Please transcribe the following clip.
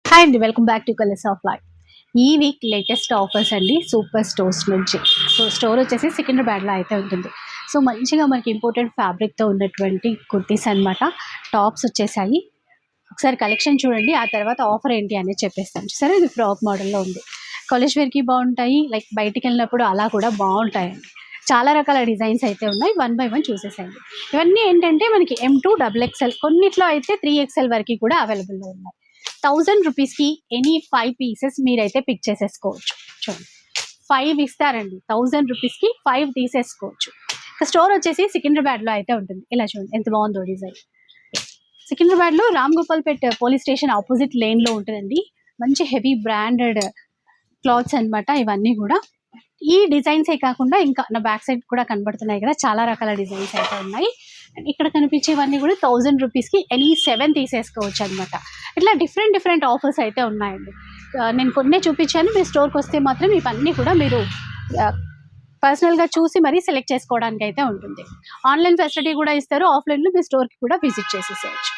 Hi అండి, welcome back to colours of life. ఈ week latest offers అండి super stores నుంచి. సో స్టోర్ వచ్చేసి సికింద్రాబాద్లో అయితే ఉంటుంది. సో మంచిగా మనకి ఇంపార్టెంట్ ఫ్యాబ్రిక్తో ఉన్నటువంటి కుర్తీస్ అనమాట. టాప్స్ వచ్చేసాయి. ఒకసారి కలెక్షన్ చూడండి, ఆ తర్వాత ఆఫర్ ఏంటి అనేది చెప్పేస్తాను. సరే, ఇది ఫ్రాక్ మోడల్లో ఉంది. కాలేజ్ వేర్కి బాగుంటాయి, లైక్ బయటికి వెళ్ళినప్పుడు అలా కూడా బాగుంటాయండి. చాలా రకాల డిజైన్స్ అయితే ఉన్నాయి. వన్ బై వన్ చూసేసేయండి. ఇవన్నీ ఏంటంటే మనకి M2 XXL, కొన్నిట్లో అయితే 3XL వరకు కూడా అవైలబుల్లో ఉన్నాయి. 1000 రూపీస్కి ఎనీ 5 పీసెస్ మీరైతే పిక్ చేసేసుకోవచ్చు. చూడండి, 5 ఇస్తారండి. 1000 రూపీస్కి 5 తీసేసుకోవచ్చు. స్టోర్ వచ్చేసి సికింద్రాబాద్లో అయితే ఉంటుంది. ఇలా చూడండి ఎంత బాగుందో డిజైన్. సికింద్రాబాద్లో Ram Gopalpet police station opposite లేన్లో ఉంటుందండి. మంచి హెవీ బ్రాండెడ్ క్లాత్స్ అనమాట ఇవన్నీ కూడా. ఈ డిజైన్సే కాకుండా ఇంకా నా బ్యాక్ సైడ్ కూడా కనబడుతున్నాయి కదా, చాలా రకాల డిజైన్స్ అయితే ఉన్నాయి. అండ్ ఇక్కడ కనిపించేవన్నీ కూడా 1000 రూపీస్కి ఎనీ 7 తీసేసుకోవచ్చు అనమాట. ఇట్లా డిఫరెంట్ ఆఫర్స్ అయితే ఉన్నాయండి. నేను కొన్నే చూపించాను. మీ స్టోర్కి వస్తే మాత్రం ఇవన్నీ కూడా మీరు పర్సనల్గా చూసి మరీ సెలెక్ట్ చేసుకోవడానికి అయితే ఉంటుంది. ఆన్లైన్ ఫెసిలిటీ కూడా ఇస్తారు. ఆఫ్లైన్లో మీ స్టోర్కి కూడా విజిట్ చేసేసేయచ్చు.